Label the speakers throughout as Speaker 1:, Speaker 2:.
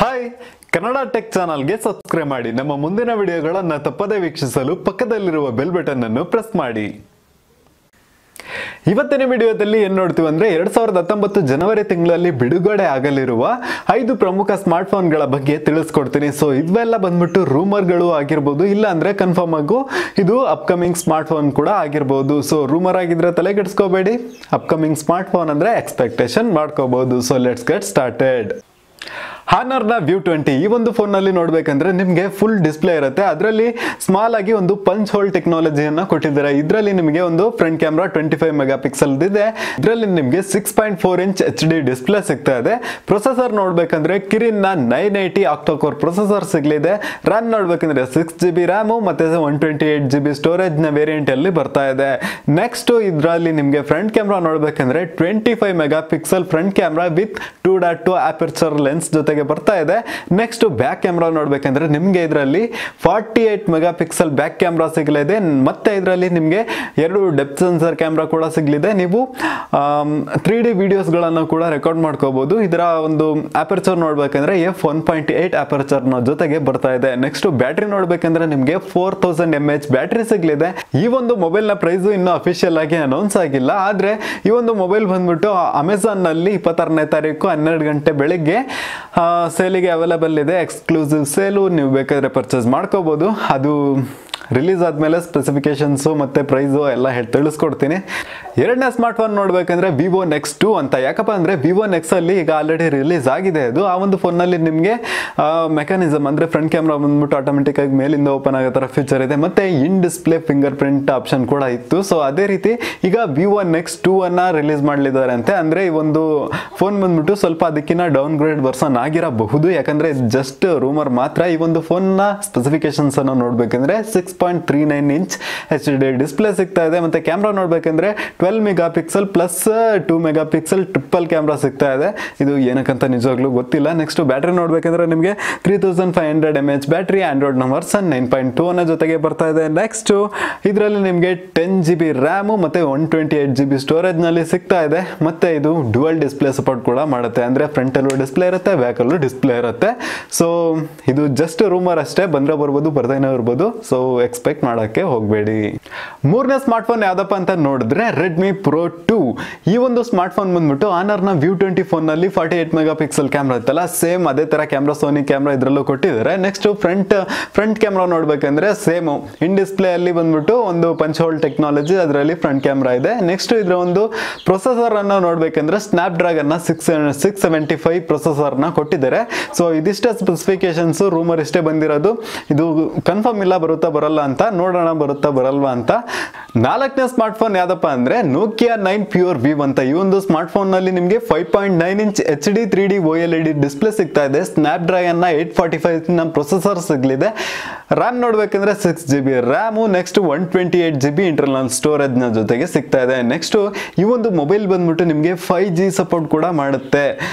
Speaker 1: Hi Kannada tech ಚಾನಲ್ಗೆ subscribe ಮಾಡಿ. ನಮ್ಮ ಮುಂದಿನ ವಿಡಿಯೋಗಳನ್ನು ತಪ್ಪದೇ ವೀಕ್ಷಿಸಲು ಪಕ್ಕದಲ್ಲಿರುವ ಬೆಲ್ ಬಟನ್ ಅನ್ನು ಪ್ರೆಸ್ ಮಾಡಿ. ಇವತ್ತಿನ ವಿಡಿಯೋದಲ್ಲಿ ಏನು ನೋಡ್ತೀವಿ ಅಂದ್ರೆ 2019 ಜನವರಿ ತಿಂಗಳಲ್ಲಿ ಬಿಡುಗಡೆ ಆಗಲಿರುವ 5 ಪ್ರಮುಖ ಸ್ಮಾರ್ಟ್ ಫೋನ್ಗಳ ಬಗ್ಗೆ ತಿಳಿಸ್ಕೊಡ್ತೀನಿ. ಸೊ ಇವೆಲ್ಲ ಬಂದ್ಬಿಟ್ಟು ರೂಮರ್ಗಳು ಆಗಿರ್ಬೋದು, ಇಲ್ಲ ಅಂದ್ರೆ ಕನ್ಫರ್ಮ್ ಆಗು ಇದು ಅಪ್ಕಮಿಂಗ್ ಸ್ಮಾರ್ಟ್ ಫೋನ್ ಕೂಡ ಆಗಿರ್ಬೋದು. ಸೊ ರೂಮರ್ ಆಗಿದ್ರೆ ತಲೆ ಕೆಡಿಸ್ಕೋಬೇಡಿ, ಅಪ್ಕಮಿಂಗ್ ಸ್ಮಾರ್ಟ್ ಫೋನ್ ಅಂದ್ರೆ ಎಕ್ಸ್ಪೆಕ್ಟೇಷನ್ ಮಾಡ್ಕೋಬಹುದು. So let's get started. ಹಾನರ್ನ ವ್ಯೂ 20 ಈ ಒಂದು ಫೋನ್ನಲ್ಲಿ ನೋಡಬೇಕಂದ್ರೆ ನಿಮಗೆ ಫುಲ್ ಡಿಸ್ಪ್ಲೇ ಇರುತ್ತೆ. ಅದರಲ್ಲಿ ಸ್ಮಾಲ್ ಆಗಿ ಒಂದು ಪಂಚ್ ಹೋಲ್ ಟೆಕ್ನಾಲಜಿಯನ್ನು ಕೊಟ್ಟಿದ್ದಾರೆ. ಇದರಲ್ಲಿ ನಿಮಗೆ ಒಂದು ಫ್ರಂಟ್ ಕ್ಯಾಮ್ರಾ 25 ಮೆಗಾ ಪಿಕ್ಸೆಲ್ ಇದೆ. ಇದರಲ್ಲಿ ನಿಮಗೆ 6.4 ಇಂಚ್ HD ಡಿಸ್ಪ್ಲೇ ಸಿಗ್ತಾ ಇದೆ. ಪ್ರೊಸೆಸರ್ ನೋಡಬೇಕಂದ್ರೆ ಕಿರಿನ್ನ 980 ಆಕ್ಟೋಕೋರ್ ಪ್ರೊಸೆಸರ್ ಸಿಗಲಿದೆ. ರ್ಯಾಮ್ ನೋಡಬೇಕಂದ್ರೆ 6GB ರ್ಯಾಮು ಮತ್ತೆ 128GB ಸ್ಟೋರೇಜ್ ನ ವೇರಿಯಂಟ್ ಅಲ್ಲಿ ಬರ್ತಾ ಇದೆ. ನೆಕ್ಸ್ಟ್ ಇದರಲ್ಲಿ ನಿಮಗೆ ಫ್ರಂಟ್ ಕ್ಯಾಮ್ರಾ ನೋಡಬೇಕಂದ್ರೆ 25 mega pixel front camera with 2.2 aperture lens ಜೊತೆಗೆ ಬರ್ತಾ ಇದೆ. ನೆಕ್ಸ್ಟ್ ಬ್ಯಾಕ್ ಕ್ಯಾಮ್ರಾ ನೋಡ್ಬೇಕಂದ್ರೆ ನಿಮಗೆ ಇದರಲ್ಲಿ 48 ಮೆಗಾ ಪಿಕ್ಸೆಲ್ ಬ್ಯಾಕ್ ಕ್ಯಾಮ್ರಾ ಸಿಗಲಿದೆ. ಮತ್ತೆ ಇದರಲ್ಲಿ ನಿಮಗೆ 2 ಡೆಪ್ತ್ ಸೆನ್ಸರ್ ಕ್ಯಾಮ್ರಾ ಕೂಡ ಸಿಗಲಿದೆ. ನೀವು 3D ವಿಡಿಯೋಸ್ ಗಳನ್ನು ಕೂಡ ರೆಕಾರ್ಡ್ ಮಾಡ್ಕೋಬಹುದು. ಇದರ ಒಂದು ಅಪರ್ಚರ್ ನೋಡ್ಬೇಕಂದ್ರೆ f1.8 ಅಪರ್ಚರ್ ನ ಜೊತೆಗೆ ಬರ್ತಾ ಇದೆ. ನೆಕ್ಸ್ಟ್ ಬ್ಯಾಟ್ರಿ ನೋಡ್ಬೇಕಂದ್ರೆ ನಿಮಗೆ 4000 mAh ಬ್ಯಾಟ್ರಿ ಸಿಗಲಿದೆ. ಈ ಒಂದು ಮೊಬೈಲ್ ನ ಪ್ರೈಸ್ ಇನ್ನು ಅಫಿಷಿಯಲ್ ಆಗಿ ಅನೌನ್ಸ್ ಆಗಿಲ್ಲ. ಆದ್ರೆ ಈ ಒಂದು ಮೊಬೈಲ್ ಬಂದ್ಬಿಟ್ಟು ಅಮೆಝಾನ್ ನಲ್ಲಿ 26ನೇ ತಾರೀಕು 12 ಗಂಟೆ ಬೆಳಿಗ್ಗೆ ಸೇಲಿಗೆ ಅವೈಲೇಬಲ್ ಇದೆ. ಎಕ್ಸ್ಕ್ಲೂಸಿವ್ ಸೇಲು, ನೀವು ಬೇಕಾದ್ರೆ ಪರ್ಚೇಸ್ ಮಾಡ್ಕೋಬಹುದು. ಅದು ರಿಲೀಸ್ ಆದಮೇಲೆ ಸ್ಪೆಸಿಫಿಕೇಶನ್ಸು ಮತ್ತು ಪ್ರೈಸು ಎಲ್ಲ ತಿಳಿಸ್ಕೊಡ್ತೀನಿ. ಎರಡನೇ ಸ್ಮಾರ್ಟ್ ಫೋನ್ ನೋಡಬೇಕಂದ್ರೆ ವಿವೋ ನೆಕ್ಸ್ 2 ಅಂತ. ಯಾಕಪ್ಪ ಅಂದರೆ ವಿವೋ ನೆಕ್ಸ್ ಅಲ್ಲಿ ಈಗ ಆಲ್ರೆಡಿ ರಿಲೀಸ್ ಆಗಿದೆ. ಅದು ಆ ಒಂದು ಫೋನ್ನಲ್ಲಿ ನಿಮಗೆ ಮೆಕ್ಯಾನಿಸಮ್ ಅಂದರೆ ಫ್ರಂಟ್ ಕ್ಯಾಮ್ರಾ ಬಂದ್ಬಿಟ್ಟು ಆಟೋಮೆಟಿಕ್ ಆಗಿ ಮೇಲಿಂದ ಓಪನ್ ಆಗೋ ಥರ ಫೀಚರ್ ಇದೆ. ಮತ್ತು ಇನ್ ಡಿಸ್ಪ್ಲೇ ಫಿಂಗರ್ ಪ್ರಿಂಟ್ ಆಪ್ಷನ್ ಕೂಡ ಇತ್ತು. ಸೊ ಅದೇ ರೀತಿ ಈಗ ವಿವೋ ನೆಕ್ಸ್ 2 ಅನ್ನು ರಿಲೀಸ್ ಮಾಡಲಿದ್ದಾರೆ ಅಂತೆ. ಅಂದರೆ ಈ ಒಂದು ಫೋನ್ ಬಂದ್ಬಿಟ್ಟು ಸ್ವಲ್ಪ ಅದಕ್ಕಿಂತ ಡೌನ್ ಗ್ರೇಡ್ ವರ್ಷನ್ ಆಗಿರಬಹುದು. ಯಾಕಂದರೆ ಜಸ್ಟ್ ರೂಮರ್ ಮಾತ್ರ. ಈ ಒಂದು ಫೋನ್ನ ಸ್ಪೆಸಿಫಿಕೇಶನ್ಸ್ ಅನ್ನು ನೋಡಬೇಕಂದ್ರೆ 6.39 ಇಂಚ್ HD ಡಿಸ್ಪ್ಲೇ ಸಿಗ್ತಾ ಇದೆ. ಮತ್ತೆ ಕ್ಯಾಮ್ರಾ ನೋಡ್ಬೇಕಂದ್ರೆ 12 mega pixel plus 2 mega pixel triple camera ಸಿಗ್ತಾ ಇದೆ. ಇದು ಏನಕ್ಕಂತ ನಿಜವಾಗ್ಲೂ ಗೊತ್ತಿಲ್ಲ. ನೆಕ್ಸ್ಟ್ ಬ್ಯಾಟ್ರಿ ನೋಡ್ಬೇಕಂದ್ರೆ ನಿಮಗೆ 3500 mAh ಬ್ಯಾಟ್ರಿ, ಆಂಡ್ರಾಯ್ಡ್ ವರ್ಷನ್ 9.2 ನ ಜೊತೆಗೆ ಬರ್ತಾ ಇದೆ. ನೆಕ್ಸ್ಟ್ ಇದರಲ್ಲಿ ನಿಮಗೆ 10GB ರ್ಯಾಮು ಮತ್ತೆ 128GB ಸ್ಟೋರೇಜ್ ನಲ್ಲಿ ಸಿಗ್ತಾ ಇದೆ. ಮತ್ತೆ ಇದು ಡುವಲ್ ಡಿಸ್ಪ್ಲೇ ಸಪೋರ್ಟ್ ಕೂಡ ಮಾಡುತ್ತೆ. ಅಂದ್ರೆ ಫ್ರಂಟ್ ಅಲ್ಲೂ ಡಿಸ್ಪ್ಲೇ ಇರುತ್ತೆ, ಬ್ಯಾಕ್ ಅಲ್ಲೂ ಡಿಸ್ಪ್ಲೇ ಇರುತ್ತೆ. ಸೊ ಇದು ಜಸ್ಟ್ ರೂಮರ್ ಅಷ್ಟೇ, ಬಂದ್ರೆ ಬರ್ಬೋದು ಬರ್ದೇನೋ ಇರ್ಬೋದು. ಸೊ ಎಕ್ಸ್ಪೆಕ್ಟ್ ಮಾಡೋಕ್ಕೆ ಹೋಗಬೇಡಿ. ಮೂರನೇ ಸ್ಮಾರ್ಟ್ ಫೋನ್ ಯಾವ್ದಪ್ಪ ಅಂತ ನೋಡಿದ್ರೆ ರೆಡ್ಮಿ ಪ್ರೋ 2. ಈ ಒಂದು ಸ್ಮಾರ್ಟ್ ಫೋನ್ ಬಂದ್ಬಿಟ್ಟು ಆನರ್ನ ವ್ಯೂ 20 ಫೋನ್ ನಲ್ಲಿ 48 ಮೆಗಾ ಪಿಕ್ಸೆಲ್ ಕ್ಯಾಮ್ರಾ ಇತ್ತಲ್ಲ, ಸೇಮ್ ಅದೇ ತರ ಕ್ಯಾಮ್ರಾ, ಸೋನಿ ಕ್ಯಾಮ್ರಾ ಇದರಲ್ಲೂ ಕೊಟ್ಟಿದ್ದಾರೆ. ನೆಕ್ಸ್ಟ್ ಫ್ರಂಟ್ ಕ್ಯಾಮ್ರಾ ನೋಡ್ಬೇಕಂದ್ರೆ ಸೇಮ್ ಇನ್ ಡಿಸ್ಪ್ಲೇ ಅಲ್ಲಿ ಬಂದ್ಬಿಟ್ಟು ಒಂದು ಪಂಚ್ ಹೋಲ್ ಟೆಕ್ನಾಲಜಿ, ಅದರಲ್ಲಿ ಫ್ರಂಟ್ ಕ್ಯಾಮ್ರಾ ಇದೆ. ನೆಕ್ಸ್ಟ್ ಇದರ ಒಂದು ಪ್ರೊಸೆಸರ್ ಅನ್ನ ನೋಡ್ಬೇಕಂದ್ರೆ ಸ್ನ್ಯಾಪ್ ಡ್ರ್ಯಾಗನ್ 675 ಪ್ರೊಸೆಸರ್ ನ ಕೊಟ್ಟಿದ್ದಾರೆ. ಸೊ ಇದಿಷ್ಟೇ ಸ್ಪೆಸಿಫಿಕೇಶನ್ಸ್, ರೂಮರ್ ಇಷ್ಟೇ ಬಂದಿರೋದು. ಇದು ಕನ್ಫರ್ಮ್ ಇಲ್ಲ, ಬರುತ್ತಾ ಬರಲ್ಲ ಅಂತ ನೋಡೋಣ, ಬರುತ್ತಾ ಬರಲ್ವಾ ಅಂತ. ನಾಲ್ಕನೇ ಸ್ಮಾರ್ಟ್ ಫೋನ್ ಯಾವ್ದಪ್ಪ ಅಂದ್ರೆ ನೋಕಿಯಾ 9 ಪ್ಯೂರ್ ವಿವ್ ಅಂತ. ಈ ಒಂದು ಸ್ಮಾರ್ಟ್ ಫೋನ್ ನಲ್ಲಿ ನಿಮಗೆ 5.9 inch HD 3D OLED display ಸಿಗ್ತಾ ಇದೆ. ಸ್ನ್ಯಾಪ್ ಡ್ರ್ಯಾಗನ್ 845 ನ ಪ್ರೊಸೆಸರ್ ಸಿಗಲಿದೆ. ರ್ಯಾಮ್ ನೋಡ್ಬೇಕಂದ್ರೆ 6GB RAM, next 128GB internal storage ನ ಜೊತೆಗೆ ಸಿಗ್ತಾ ಇದೆ. ನೆಕ್ಸ್ಟ್ ಈ ಒಂದು ಮೊಬೈಲ್ ಬಂದ್ಬಿಟ್ಟು ನಿಮಗೆ 5G ಸಪೋರ್ಟ್ ಕೂಡ ಮಾಡುತ್ತೆ.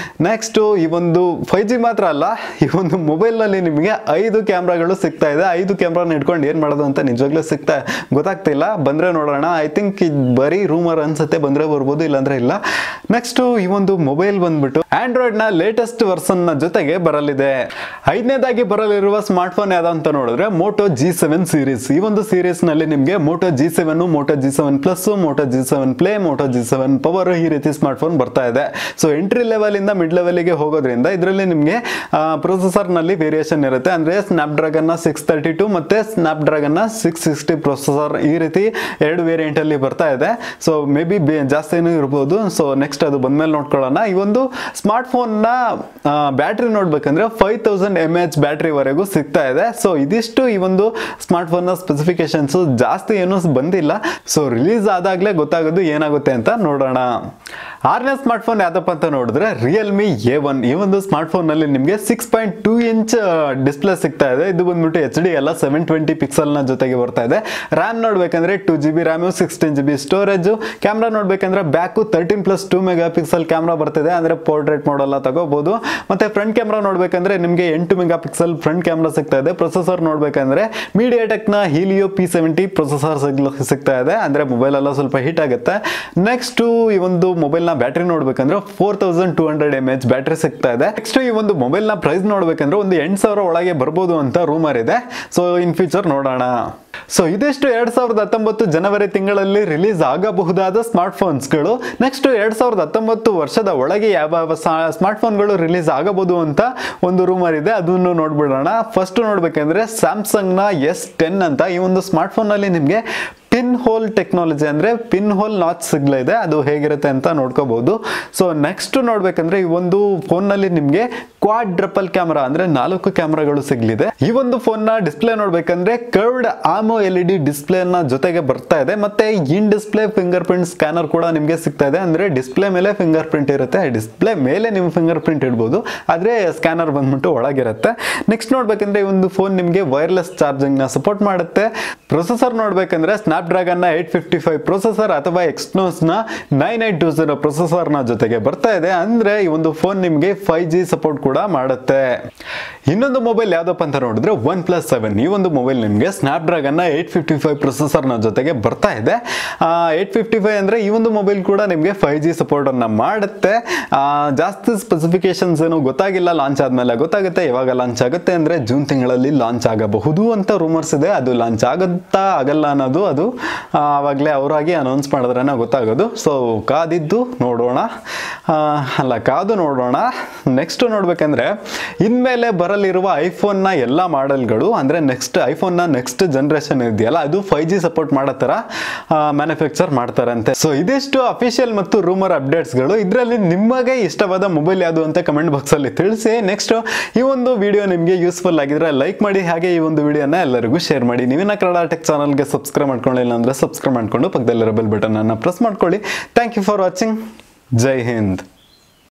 Speaker 1: ನೆಕ್ಸ್ಟ್ ಈ ಒಂದು 5G ಮಾತ್ರ ಅಲ್ಲ, ಈ ಒಂದು ಮೊಬೈಲ್ ನಲ್ಲಿ ನಿಮಗೆ 5 ಕ್ಯಾಮ್ರಾಗಳು ಸಿಗ್ತಾ ಇದೆ. 5 ಕ್ಯಾಮ್ರಾನ ಇಟ್ಕೊಂಡು ಏನ್ ಮಾಡೋದು ಅಂತ ನಿಜವಾಗ್ಲೂ ಗೊತ್ತಾಗ್ತಿಲ್ಲ. ಬಂದ್ರೆ ನೋಡೋಣ. ಐ ಥಿಂಕ್ ಇದು ಬರೀ ರೂಮರ್ ಅನ್ಸುತ್ತೆ, ಬಂದ್ರೆ ಬರ್ಬೋದು, ಇಲ್ಲಾಂದ್ರೆ ಇಲ್ಲ. ನೆಕ್ಸ್ಟ್ ಈ ಒಂದು ಮೊಬೈಲ್ ಬಂದ್ಬಿಟ್ಟು ಆಂಡ್ರಾಯ್ಡ್ ನ ಲೇಟೆಸ್ಟ್ ವರ್ಷನ್ ನ ಜೊತೆಗೆ ಬರಲಿದೆ. ಐದನೇದಾಗಿ ಬರಲಿರುವ ಸ್ಮಾರ್ಟ್ ಫೋನ್ ಯಾವ್ದು ಅಂತ ನೋಡಿದ್ರೆ ಮೋಟೋ G7 ಸೀರೀಸ್. ಈ ಒಂದು ಸೀರೀಸ್ ನಲ್ಲಿ ನಿಮಗೆ Moto G7, Moto G7 plus, Moto G7 play, Moto G7 power, ಈ ರೀತಿ ಸ್ಮಾರ್ಟ್ ಫೋನ್ ಬರ್ತಾ ಇದೆ. ಸೊ ಎಂಟ್ರಿ ಲೆವೆಲ್ ಇಂದ ಮಿಡ್ ಲೆವೆಲ್ ಗೆ ಹೋಗೋದ್ರಿಂದ ಇದರಲ್ಲಿ ನಿಮಗೆ ಪ್ರೊಸೆಸರ್ ನಲ್ಲಿ ವೇರಿಯೇಷನ್ ಇರುತ್ತೆ. ಅಂದ್ರೆ ಸ್ನ್ಯಾಪ್ ಡ್ರ್ಯಾಗನ್ 632 ಮತ್ತೆ ಸ್ನ್ಯಾಪ್ ಡ್ರ್ಯಾಗನ್ 660 ಪ್ರೊಸೆಸರ್, ಈ ರೀತಿ 2 ವೇರಿಯಂಟ್ ಅಲ್ಲಿ ಬರ್ತಾ ಇದೆ. ಸೊ ಮೇ ಬಿ ಜಾಸ್ತಿನೂ ಇರ್ಬೋದು. ಸೊ ನೆಕ್ಸ್ಟ್ ಅದು ಬಂದ್ಮೇಲೆ ನೋಡ್ಕೊಳ್ಳೋಣ. ಈ ಒಂದು ಸ್ಮಾರ್ಟ್ ಫೋನ್ ನ ಬ್ಯಾಟ್ರಿ ನೋಡ್ಬೇಕಂದ್ರೆ 5000 mAh ಬ್ಯಾಟ್ರಿ ವರೆಗೂ ಸಿಗ್ತಾ ಇದೆ. ಸೊ ಇದಿಷ್ಟು ಈ ಒಂದು ಸ್ಮಾರ್ಟ್ ಫೋನ್ ನ ಸ್ಪೆಸಿಫಿಕೇಶನ್ಸ್, ಜಾಸ್ತಿ ಏನು ಬಂದಿಲ್ಲ. ಸೊ ರಿಲೀಸ್ ಆದಾಗ್ಲೇ ಗೊತ್ತಾಗೋದು ಏನಾಗುತ್ತೆ ಅಂತ ನೋಡೋಣ. ಆರನೇ ಸ್ಮಾರ್ಟ್ ಫೋನ್ ಯಾವ್ದಪ್ಪ ಅಂತ ನೋಡಿದ್ರೆ ರಿಯಲ್ಮಿ A1. ಈ ಒಂದು ಸ್ಮಾರ್ಟ್ ಫೋನ್ ನಲ್ಲಿ ನಿಮಗೆ 6.2 ಇಂಚ್ ಡಿಸ್ಪ್ಲೇ ಸಿಗ್ತಾ ಇದೆ. ಇದು ಬಂದ್ಬಿಟ್ಟು HD ಎಲ್ಲ 720 ಪಿಕ್ಸೆಲ್ ನ ಜೊತೆಗೆ ಬರ್ತಾ ಇದೆ. ರ್ಯಾಮ್ ನೋಡ್ಬೇಕಂದ್ರೆ 2GB RAM, 16GB storage. Camera ನೋಡ್ಬೇಕಂದ್ರೆ ಬ್ಯಾಕು 13+2 ಮೆಗಾ ಪಿಕ್ಸೆಲ್ ಕ್ಯಾಮ್ರಾ ಬರ್ತಿದೆ. ಅಂದ್ರೆ ಪೋರ್ಟ್ರೇಟ್ ಮೋಡೆಲ್ಲ ತಗೋಬಹುದು. ಮತ್ತೆ ಫ್ರಂಟ್ ಕ್ಯಾಮ್ರಾ ನೋಡ್ಬೇಕಂದ್ರೆ ನಿಮಗೆ 8 ಮೆಗಾ ಪಿಕ್ಸೆಲ್ ಫ್ರಂಟ್ ಕ್ಯಾಮ್ರಾ ಸಿಗ್ತಾ ಇದೆ. ಪ್ರೊಸೆಸರ್ ನೋಡ್ಬೇಕಂದ್ರೆ ಮೀಡಿಯಾಟೆಕ್ ನ ಹೀಲಿಯೋ P70 ಪ್ರೊಸೆಸರ್ ಸಿಗ್ತಾ ಇದೆ. ಅಂದ್ರೆ ಮೊಬೈಲ್ ಎಲ್ಲ ಸ್ವಲ್ಪ ಹೀಟ್ ಆಗುತ್ತೆ. ನೆಕ್ಸ್ಟ್ ಈ ಒಂದು ಮೊಬೈಲ್ ನ ಬ್ಯಾಟ್ರಿ ನೋಡ್ಬೇಕಂದ್ರೆ 4200 mAh ಬ್ಯಾಟ್ರಿ ಸಿಗ್ತಾ ಇದೆ. ನೆಕ್ಸ್ಟ್ ಈ ಒಂದು ಮೊಬೈಲ್ ನ ಪ್ರೈಸ್ ನೋಡ್ಬೇಕಂದ್ರೆ ಒಂದು 8000 ಒಳಗೆ ಬರ್ಬೋದು ಅಂತ ರೂಮರ್ ಇದೆ. ಸೊ ಇನ್ ಫ್ಯೂಚರ್ ನೋಡೋಣ. ಸೊ ಇದಿಷ್ಟು 2019 ಜನವರಿ ತಿಂಗಳಲ್ಲಿ ರಿಲೀಸ್ ಆಗಬಹುದಾದ ಸ್ಮಾರ್ಟ್ ಫೋನ್ಸ್ಗಳು. ನೆಕ್ಸ್ಟ್ 2019 ವರ್ಷದ ಒಳಗೆ ಯಾವ ಸ್ಮಾರ್ಟ್ ಫೋನ್ಗಳು ರಿಲೀಸ್ ಆಗಬಹುದು ಅಂತ ಒಂದು ರೂಮರ್ ಇದೆ, ಅದನ್ನು ನೋಡ್ಬಿಡೋಣ. ಫಸ್ಟ್ ನೋಡ್ಬೇಕಂದ್ರೆ ಸ್ಯಾಮ್ಸಂಗ್ ನ S10 ಅಂತ ಈ ಒಂದು ಸ್ಮಾರ್ಟ್ ಫೋನ್ ನಲ್ಲಿ ನಿಮ್ಗೆ ಪಿನ್ ಹೋಲ್ ಟೆಕ್ನಾಲಜಿ ಅಂದ್ರೆ ಪಿನ್ ಹೋಲ್ ನಾಚ್ ಸಿಗ್ಲಿದೆ, ಅದು ಹೇಗಿರುತ್ತೆ ಅಂತ ನೋಡ್ಕೋಬಹುದು. ಸೊ ನೆಕ್ಸ್ಟ್ ನೋಡ್ಬೇಕಂದ್ರೆ ಈ ಒಂದು ಫೋನ್ ನಲ್ಲಿ ನಿಮ್ಗೆ ಕ್ವಾಡ್ರಪಲ್ ಕ್ಯಾಮರಾ ಅಂದ್ರೆ 4 ಕ್ಯಾಮರಾಗಳು ಸಿಗ್ಲಿದೆ. ಈ ಒಂದು ಫೋನ್ ನ ಡಿಸ್ಪ್ಲೇ ನೋಡ್ಬೇಕಂದ್ರೆ ಕರ್ವ್ಡ್ AMO LED ಡಿಸ್ಪ್ಲೇ ನ ಜೊತೆಗೆ ಬರ್ತಾ ಇದೆ. ಮತ್ತೆ ಇನ್ ಡಿಸ್ಪ್ಲೇ ಫಿಂಗರ್ ಪ್ರಿಂಟ್ ಸ್ಕ್ಯಾನರ್ ಕೂಡ ನಿಮ್ಗೆ ಸಿಗ್ತಾ ಇದೆ. ಅಂದ್ರೆ ಡಿಸ್ಪ್ಲೇ ಮೇಲೆ ಫಿಂಗರ್ ಪ್ರಿಂಟ್ ಇರುತ್ತೆ, ಡಿಸ್ಪ್ಲೇ ಮೇಲೆ ನಿಮ್ ಫಿಂಗರ್ ಪ್ರಿಂಟ್ ಇಡ್ಬೋದು, ಆದ್ರೆ ಸ್ಕ್ಯಾನರ್ ಬಂದ್ಬಿಟ್ಟು ಒಳಗಿರುತ್ತೆ. ನೆಕ್ಸ್ಟ್ ನೋಡ್ಬೇಕಂದ್ರೆ ಈ ಒಂದು ಫೋನ್ ನಿಮ್ಗೆ ವೈರ್ಲೆಸ್ ಚಾರ್ಜಿಂಗ್ ನ ಸಪೋರ್ಟ್ ಮಾಡುತ್ತೆ. ಪ್ರೊಸೆಸರ್ ನೋಡ್ಬೇಕಂದ್ರೆ ಸ್ನ್ಯಾಪ್ಡ್ರ್ಯಾಗನ್ ನ 855 ಪ್ರೊಸೆಸರ್ ಅಥವಾ ಎಕ್ಸ್ನೋಸ್ ನ 9820 ಪ್ರೊಸೆಸರ್ ನ ಜೊತೆಗೆ ಬರ್ತಾ ಇದೆ. ಅಂದ್ರೆ ಈ ಒಂದು ಫೋನ್ ನಿಮ್ಗೆ 5G ಸಪೋರ್ಟ್ ಕೂಡ ಮಾಡುತ್ತೆ. ಇನ್ನೊಂದು ಮೊಬೈಲ್ ಯಾವ್ದಪ್ಪ ಅಂತ ನೋಡಿದ್ರೆ OnePlus 7. ಈ ಒಂದು ಮೊಬೈಲ್ ನಿಮ್ಗೆ ಸ್ನ್ಯಾಪ್ಡ್ರ್ಯಾಗನ್ ನ 855 ಪ್ರೊಸೆಸರ್ ನ ಜೊತೆಗೆ ಬರ್ತಾ ಇದೆ. 855 ಅಂದ್ರೆ ಈ ಒಂದು ಮೊಬೈಲ್ ಕೂಡ ನಿಮ್ಗೆ 5G ಸಪೋರ್ಟ್ ಅನ್ನ ಮಾಡುತ್ತೆ. ಜಾಸ್ತಿ ಸ್ಪೆಸಿಫಿಕೇಶನ್ಸ್ ಏನು ಗೊತ್ತಾಗಿಲ್ಲ, ಲಾಂಚ್ ಆದ್ಮೇಲೆ ಗೊತ್ತಾಗುತ್ತೆ. ಯಾವಾಗ ಲಾಂಚ್ ಆಗುತ್ತೆ ಅಂದ್ರೆ ಜೂನ್ ತಿಂಗಳಲ್ಲಿ ಲಾಂಚ್ ಆಗಬಹುದು ಅಂತ ರೂಮರ್ಸ್ ಇದೆ. ಅದು ಲಾಂಚ್ ಆಗುತ್ತಾ ಆಗಲ್ಲ ಅನ್ನೋದು ಅದು ಆವಾಗಲೇ ಅವರಾಗಿ ಅನೌನ್ಸ್ ಮಾಡಿದ್ರೆ ಗೊತ್ತಾಗೋದು. ಸೊ ಕಾದು ನೋಡೋಣ. ನೆಕ್ಸ್ಟ್ ನೋಡ್ಬೇಕಂದ್ರೆ ಇನ್ಮೇಲೆ ಬರಲಿರುವ ಐಫೋನ್ ನ ಎಲ್ಲ ಮಾಡೆಲ್ಗಳು ಅಂದ್ರೆ ನೆಕ್ಸ್ಟ್ ಐಫೋನ್ ನ ನೆಕ್ಸ್ಟ್ ಜನರೇಷನ್ ಇದೆಯಲ್ಲ ಅದು 5G ಸಪೋರ್ಟ್ ಮಾಡೋ ತರ ಮ್ಯಾನುಫ್ಯಾಕ್ಚರ್ ಮಾಡ್ತಾರಂತೆ. ಸೊ ಇದಿಷ್ಟು ಅಫಿಷಿಯಲ್ ಮತ್ತು ರೂಮರ್ ಅಪ್ಡೇಟ್ಸ್ಗಳು. ಇದರಲ್ಲಿ ನಿಮಗೆ ಇಷ್ಟವಾದ ಮೊಬೈಲ್ ಯಾವುದು ಅಂತ ಕಮೆಂಟ್ ಬಾಕ್ಸ್ ಅಲ್ಲಿ ತಿಳಿಸಿ. ನೆಕ್ಸ್ಟ್ ಈ ಒಂದು ವಿಡಿಯೋ ನಿಮಗೆ ಯೂಸ್ಫುಲ್ ಆಗಿದ್ರೆ ಲೈಕ್ ಮಾಡಿ, ಹಾಗೆ ಈ ಒಂದು ವಿಡಿಯೋನ ಎಲ್ಲರಿಗೂ ಶೇರ್ ಮಾಡಿ. ನೀವಿನ ಕನ್ನಡ ಟೆಕ್ ಚಾನಲ್ಗೆ ಸಬ್ಸ್ಕ್ರೈಬ್ ಮಾಡ್ಕೊಳ್ಳಿಲ್ಲ ಅಂದ್ರೆ ಸಬ್ಸ್ಕ್ರೈಬ್ ಮಾಡ್ಕೊಂಡು ಪಕ್ಕದಲ್ಲಿರೋ ಬೆಲ್ ಬಟನ್ ಅನ್ನು ಪ್ರೆಸ್ ಮಾಡ್ಕೊಳ್ಳಿ. Thank you for watching. ಜೈ ಹಿಂದ್.